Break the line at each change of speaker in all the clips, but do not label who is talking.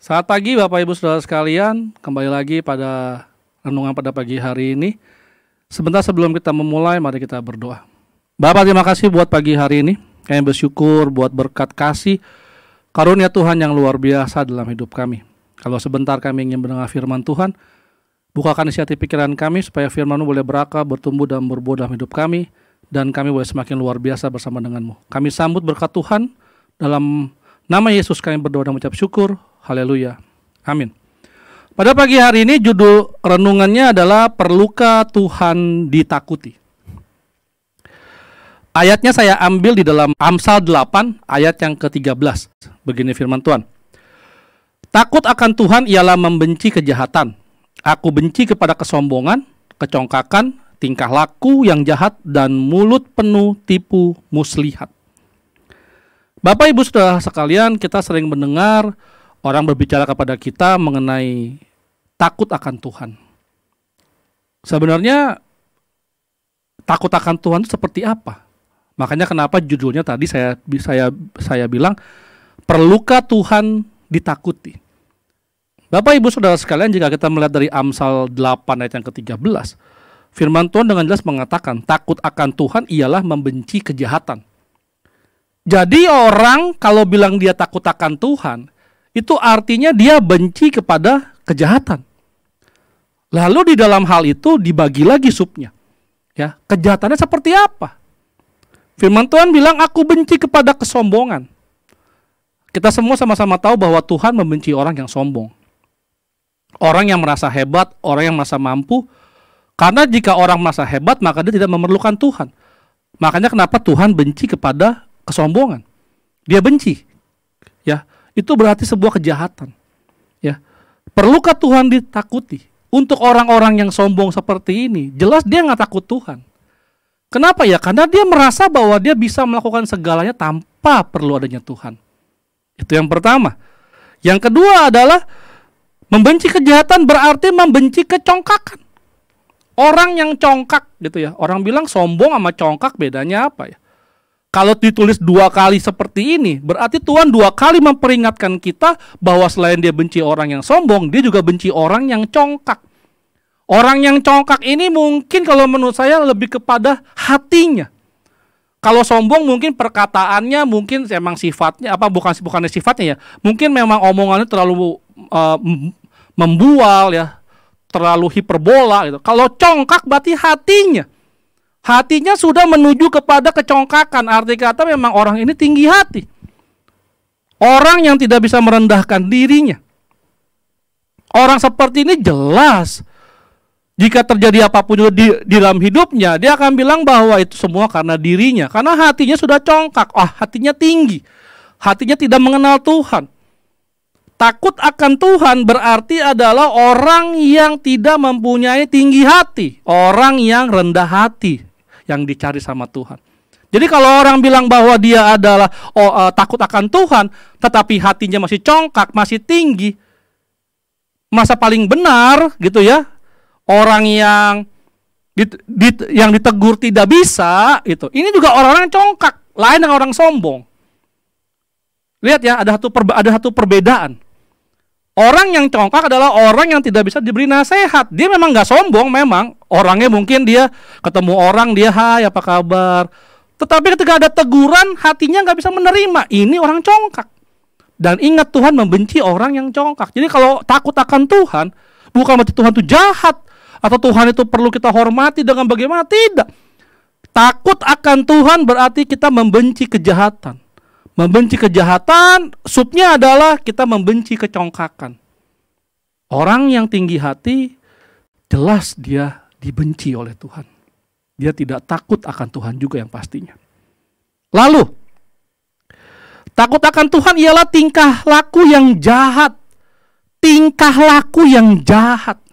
Selamat pagi Bapak Ibu Saudara sekalian, kembali lagi pada renungan pada pagi hari ini. Sebentar sebelum kita memulai, mari kita berdoa. Bapak, terima kasih buat pagi hari ini. Kami bersyukur buat berkat kasih karunia Tuhan yang luar biasa dalam hidup kami. Kalau sebentar kami ingin mendengar firman Tuhan, bukakan isi hati pikiran kami supaya firman-Mu boleh berakar, bertumbuh dan berbuah dalam hidup kami, dan kami boleh semakin luar biasa bersama dengan-Mu. Kami sambut berkat Tuhan, dalam nama Yesus kami berdoa dan mengucap syukur. Haleluya. Amin. Pada pagi hari ini judul renungannya adalah Perlukah Tuhan Ditakuti? Ayatnya saya ambil di dalam Amsal 8 ayat yang ke-13. Begini firman Tuhan. Takut akan Tuhan ialah membenci kejahatan. Aku benci kepada kesombongan, kecongkakan, tingkah laku yang jahat, dan mulut penuh tipu muslihat. Bapak Ibu Saudara sekalian, kita sering mendengar orang berbicara kepada kita mengenai takut akan Tuhan. Sebenarnya takut akan Tuhan itu seperti apa? Makanya kenapa judulnya tadi saya bilang perlukah Tuhan ditakuti? Bapak Ibu Saudara sekalian, jika kita melihat dari Amsal 8 ayat yang ke-13, firman Tuhan dengan jelas mengatakan takut akan Tuhan ialah membenci kejahatan. Jadi orang kalau bilang dia takut akan Tuhan, itu artinya dia benci kepada kejahatan. Lalu di dalam hal itu dibagi lagi supnya. Ya, kejahatannya seperti apa? Firman Tuhan bilang, aku benci kepada kesombongan. Kita semua sama-sama tahu bahwa Tuhan membenci orang yang sombong. Orang yang merasa hebat, orang yang merasa mampu. Karena jika orang merasa hebat, maka dia tidak memerlukan Tuhan. Makanya kenapa Tuhan benci kepada kesombongan. Dia benci. Ya. Itu berarti sebuah kejahatan. Ya. Perlukah Tuhan ditakuti? Untuk orang-orang yang sombong seperti ini, jelas dia nggak takut Tuhan. Kenapa ya? Karena dia merasa bahwa dia bisa melakukan segalanya tanpa perlu adanya Tuhan. Itu yang pertama. Yang kedua adalah membenci kejahatan berarti membenci kecongkakan. Orang yang congkak gitu ya. Orang bilang sombong sama congkak bedanya apa ya? Kalau ditulis 2 kali seperti ini, berarti Tuhan 2 kali memperingatkan kita bahwa selain dia benci orang yang sombong, dia juga benci orang yang congkak. Orang yang congkak ini mungkin kalau menurut saya lebih kepada hatinya. Kalau sombong mungkin perkataannya, mungkin emang sifatnya, bukannya sifatnya ya, mungkin memang omongannya terlalu membual ya, terlalu hiperbola gitu. Kalau congkak berarti hatinya. Hatinya sudah menuju kepada kecongkakan. Arti kata memang orang ini tinggi hati. Orang yang tidak bisa merendahkan dirinya. Orang seperti ini jelas, jika terjadi apapun juga di dalam hidupnya, dia akan bilang bahwa itu semua karena dirinya. Karena hatinya sudah congkak. Hatinya tinggi. Hatinya tidak mengenal Tuhan. Takut akan Tuhan berarti adalah orang yang tidak mempunyai tinggi hati. Orang yang rendah hati yang dicari sama Tuhan. Jadi kalau orang bilang bahwa dia adalah takut akan Tuhan, tetapi hatinya masih congkak, masih tinggi, masa paling benar gitu ya. Orang yang ditegur tidak bisa, itu. Ini juga orang-orang yang congkak, lain dengan orang sombong. Lihat ya, ada satu perbedaan. Orang yang congkak adalah orang yang tidak bisa diberi nasihat. Dia memang nggak sombong, memang orangnya mungkin dia ketemu orang dia hai apa kabar. Tetapi ketika ada teguran hatinya nggak bisa menerima. Ini orang congkak. Dan ingat Tuhan membenci orang yang congkak. Jadi kalau takut akan Tuhan, bukan berarti Tuhan itu jahat atau Tuhan itu perlu kita hormati dengan bagaimana, tidak. Takut akan Tuhan berarti kita membenci kejahatan. Membenci kejahatan, subnya adalah kita membenci kecongkakan. Orang yang tinggi hati, jelas dia dibenci oleh Tuhan. Dia tidak takut akan Tuhan juga yang pastinya. Lalu, takut akan Tuhan ialah tingkah laku yang jahat. Tingkah laku yang jahat.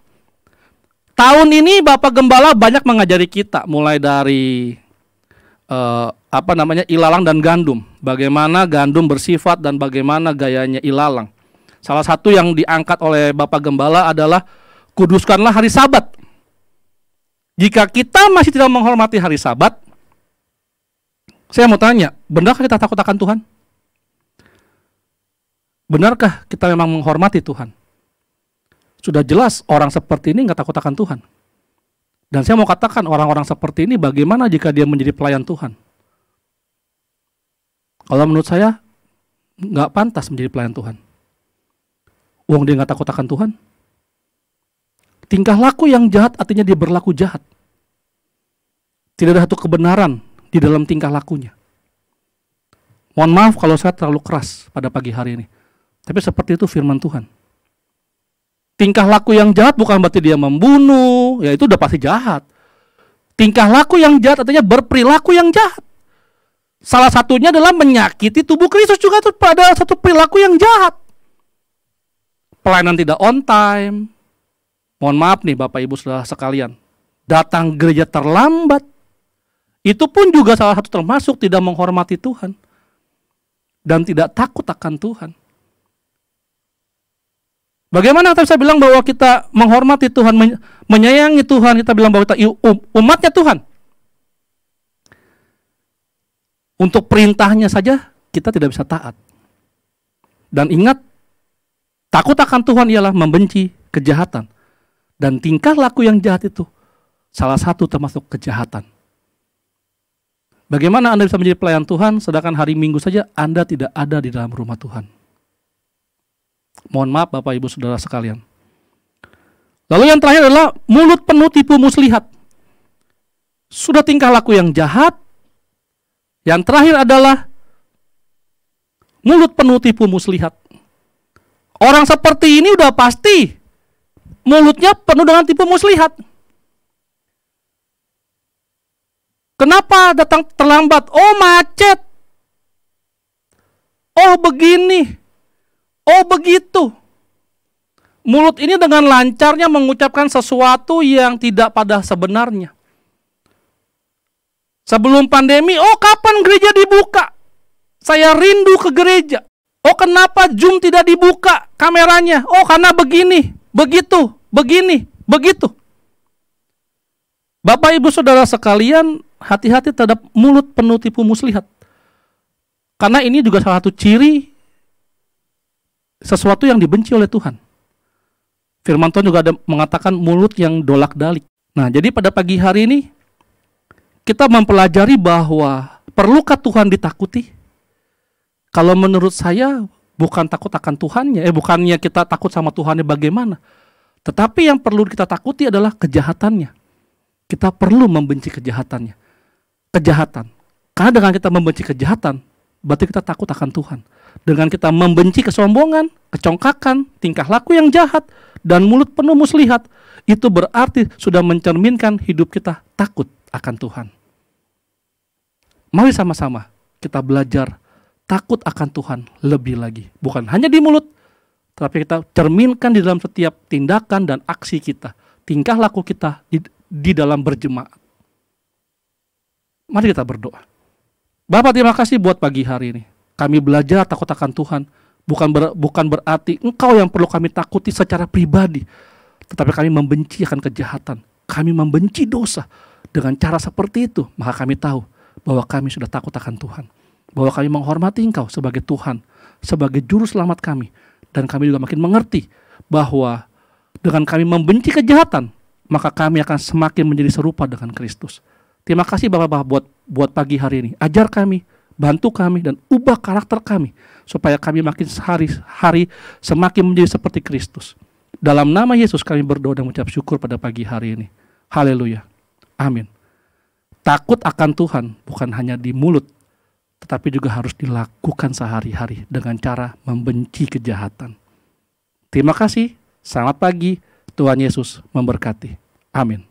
Tahun ini Bapak Gembala banyak mengajari kita, mulai dari ilalang dan gandum. Bagaimana gandum bersifat dan bagaimana gayanya ilalang. Salah satu yang diangkat oleh Bapak Gembala adalah kuduskanlah hari Sabat. Jika kita masih tidak menghormati hari Sabat, saya mau tanya, benarkah kita takut akan Tuhan? Benarkah kita memang menghormati Tuhan? Sudah jelas orang seperti ini nggak takut akan Tuhan. Dan saya mau katakan orang-orang seperti ini bagaimana jika dia menjadi pelayan Tuhan? Kalau menurut saya nggak pantas menjadi pelayan Tuhan. Wong dia nggak takut akan Tuhan. Tingkah laku yang jahat artinya dia berlaku jahat. Tidak ada satu kebenaran di dalam tingkah lakunya. Mohon maaf kalau saya terlalu keras pada pagi hari ini. Tapi seperti itu firman Tuhan. Tingkah laku yang jahat bukan berarti dia membunuh, ya itu udah pasti jahat. Tingkah laku yang jahat artinya berperilaku yang jahat. Salah satunya adalah menyakiti tubuh Kristus juga itu pada satu perilaku yang jahat. Pelayanan tidak on time. Mohon maaf nih Bapak Ibu Saudara sekalian. Datang gereja terlambat. Itu pun juga salah satu termasuk tidak menghormati Tuhan. Dan tidak takut akan Tuhan. Bagaimana kita bisa bilang bahwa kita menghormati Tuhan, menyayangi Tuhan, kita bilang bahwa kita umatnya Tuhan. Untuk perintahnya saja kita tidak bisa taat. Dan ingat, takut akan Tuhan ialah membenci kejahatan. Dan tingkah laku yang jahat itu salah satu termasuk kejahatan. Bagaimana Anda bisa menjadi pelayan Tuhan sedangkan hari Minggu saja Anda tidak ada di dalam rumah Tuhan? Mohon maaf Bapak Ibu Saudara sekalian. Lalu yang terakhir adalah mulut penuh tipu muslihat. Sudah tingkah laku yang jahat. Yang terakhir adalah mulut penuh tipu muslihat. Orang seperti ini udah pasti mulutnya penuh dengan tipu muslihat. Kenapa datang terlambat? Oh macet. Oh begini. Oh begitu. Mulut ini dengan lancarnya mengucapkan sesuatu yang tidak pada sebenarnya. Sebelum pandemi, oh kapan gereja dibuka? Saya rindu ke gereja. Oh kenapa Zoom tidak dibuka kameranya? Oh karena begini, begitu, begini, begitu. Bapak Ibu Saudara sekalian, hati-hati terhadap mulut penuh tipu muslihat. Karena ini juga salah satu ciri sesuatu yang dibenci oleh Tuhan. Firman Tuhan juga ada mengatakan mulut yang dolak-dalik. Nah, jadi pada pagi hari ini kita mempelajari bahwa perlukah Tuhan ditakuti? Kalau menurut saya bukan takut akan Tuhannya, bukannya kita takut sama Tuhannya bagaimana. Tetapi yang perlu kita takuti adalah kejahatannya. Kita perlu membenci kejahatannya. Kejahatan. Karena dengan kita membenci kejahatan, berarti kita takut akan Tuhan. Dengan kita membenci kesombongan, kecongkakan, tingkah laku yang jahat, dan mulut penuh muslihat, itu berarti sudah mencerminkan hidup kita takut akan Tuhan. Mari sama-sama kita belajar takut akan Tuhan lebih lagi. Bukan hanya di mulut, tapi kita cerminkan di dalam setiap tindakan dan aksi kita. Tingkah laku kita di dalam berjemaat. Mari kita berdoa. Bapak terima kasih buat pagi hari ini. Kami belajar takut akan Tuhan. Bukan berarti Engkau yang perlu kami takuti secara pribadi. Tetapi kami membenci akan kejahatan. Kami membenci dosa. Dengan cara seperti itu, maka kami tahu bahwa kami sudah takut akan Tuhan. Bahwa kami menghormati Engkau sebagai Tuhan, sebagai juru selamat kami. Dan kami juga makin mengerti bahwa dengan kami membenci kejahatan, maka kami akan semakin menjadi serupa dengan Kristus. Terima kasih Bapak-Bapak buat pagi hari ini. Ajar kami, bantu kami, dan ubah karakter kami. Supaya kami makin hari semakin menjadi seperti Kristus. Dalam nama Yesus kami berdoa dan mengucap syukur pada pagi hari ini. Haleluya. Amin. Takut akan Tuhan bukan hanya di mulut, tetapi juga harus dilakukan sehari-hari dengan cara membenci kejahatan. Terima kasih. Selamat pagi. Tuhan Yesus memberkati. Amin.